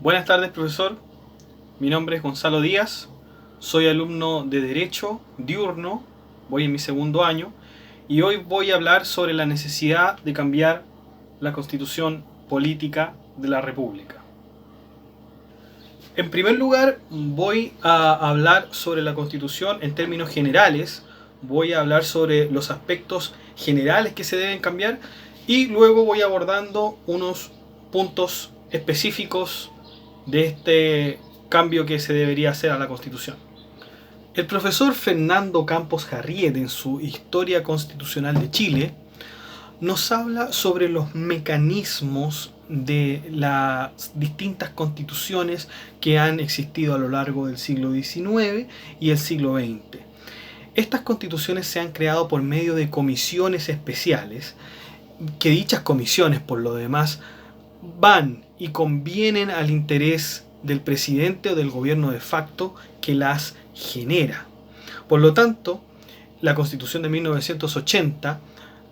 Buenas tardes, profesor. Mi nombre es Gonzalo Díaz. Soy alumno de Derecho diurno. Voy en mi segundo año. Y hoy voy a hablar sobre la necesidad de cambiar la constitución política de la República. En primer lugar, voy a hablar sobre la constitución en términos generales. Voy a hablar sobre los aspectos generales que se deben cambiar. Y luego voy abordando unos puntos específicos de este cambio que se debería hacer a la Constitución. El profesor Fernando Campos Jarriet, en su Historia Constitucional de Chile, nos habla sobre los mecanismos de las distintas constituciones que han existido a lo largo del siglo XIX y el siglo XX. Estas constituciones se han creado por medio de comisiones especiales, que dichas comisiones, por lo demás, van y convienen al interés del presidente o del gobierno de facto que las genera. Por lo tanto, la Constitución de 1980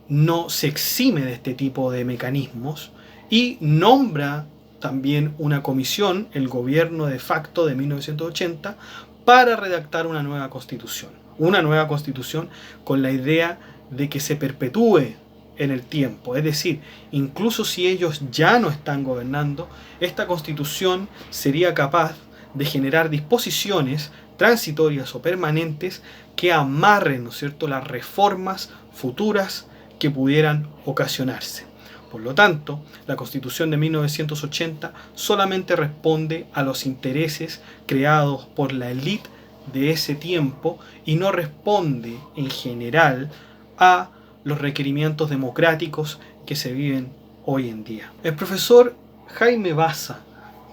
no se exime de este tipo de mecanismos y nombra también una comisión, el gobierno de facto de 1980, para redactar una nueva constitución. Una nueva constitución con la idea de que se perpetúe en el tiempo, es decir, incluso si ellos ya no están gobernando, esta constitución sería capaz de generar disposiciones transitorias o permanentes que amarren, ¿no es cierto?, las reformas futuras que pudieran ocasionarse. Por lo tanto, la Constitución de 1980 solamente responde a los intereses creados por la élite de ese tiempo y no responde en general a los requerimientos democráticos que se viven hoy en día. El profesor Jaime Baza,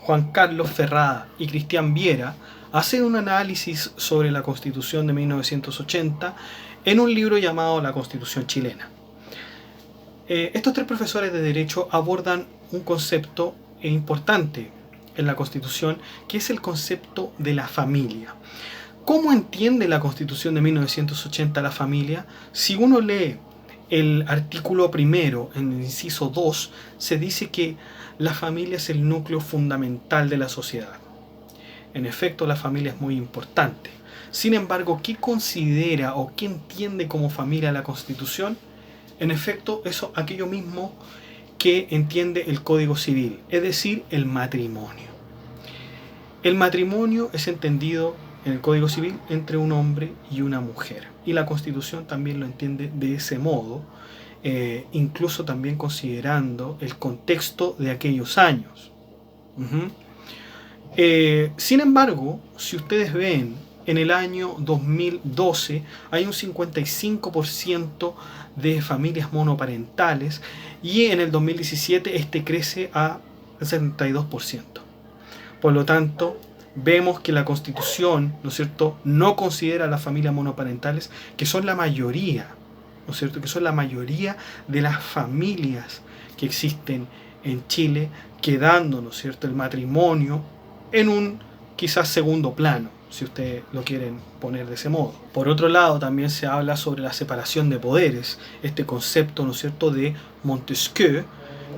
Juan Carlos Ferrada y Cristian Viera hacen un análisis sobre la Constitución de 1980 en un libro llamado La Constitución Chilena. Estos tres profesores de Derecho abordan un concepto importante en la Constitución, que es el concepto de la familia. ¿Cómo entiende la Constitución de 1980 la familia? Si uno lee el artículo primero, en el inciso 2, se dice que la familia es el núcleo fundamental de la sociedad. En efecto, la familia es muy importante. Sin embargo, ¿qué considera o qué entiende como familia la Constitución? En efecto, eso aquello mismo que entiende el Código Civil, es decir, el matrimonio. El matrimonio es entendido en el Código Civil entre un hombre y una mujer. Y la Constitución también lo entiende de ese modo, incluso también considerando el contexto de aquellos años. Sin embargo, si ustedes ven, en el año 2012 hay un 55% de familias monoparentales y en el 2017 este crece a 72%. Por lo tanto, vemos que la Constitución, ¿no es cierto?, no considera a las familias monoparentales, que son la mayoría, ¿no es cierto?, que son la mayoría de las familias que existen en Chile, quedando, ¿no es cierto?, el matrimonio en un quizás segundo plano, si ustedes lo quieren poner de ese modo. Por otro lado, también se habla sobre la separación de poderes, este concepto, ¿no es cierto?, de Montesquieu,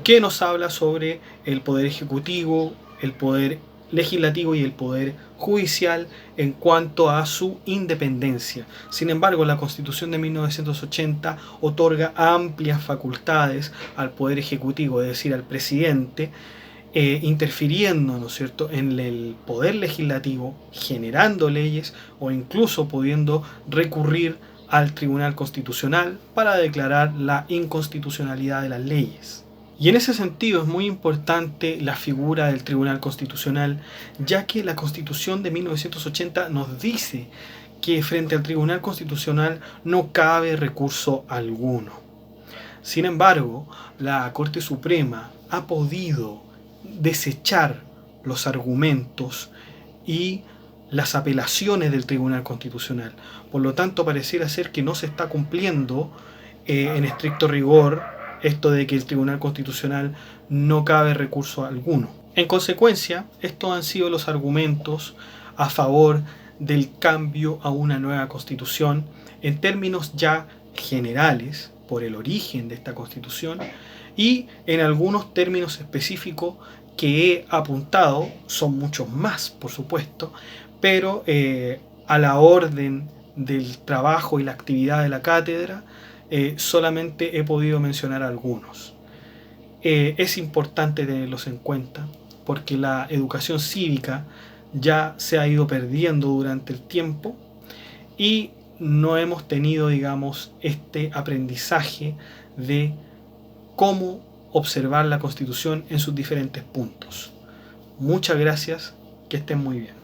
que nos habla sobre el poder ejecutivo, el poder legislativo y el poder judicial en cuanto a su independencia. Sin embargo, la Constitución de 1980 otorga amplias facultades al poder ejecutivo, es decir, al presidente, interfiriendo, ¿no es cierto?, en el poder legislativo, generando leyes o incluso pudiendo recurrir al Tribunal Constitucional para declarar la inconstitucionalidad de las leyes. Y en ese sentido es muy importante la figura del Tribunal Constitucional, ya que la Constitución de 1980 nos dice que frente al Tribunal Constitucional no cabe recurso alguno. Sin embargo, la Corte Suprema ha podido desechar los argumentos y las apelaciones del Tribunal Constitucional. Por lo tanto, pareciera ser que no se está cumpliendo en estricto rigor esto de que el Tribunal Constitucional no cabe recurso alguno. En consecuencia, estos han sido los argumentos a favor del cambio a una nueva Constitución en términos ya generales, por el origen de esta Constitución, y en algunos términos específicos que he apuntado son muchos más, por supuesto, pero a la orden del trabajo y la actividad de la cátedra solamente he podido mencionar algunos. Es importante tenerlos en cuenta porque la educación cívica ya se ha ido perdiendo durante el tiempo y no hemos tenido, digamos, este aprendizaje de cómo observar la Constitución en sus diferentes puntos. Muchas gracias, que estén muy bien.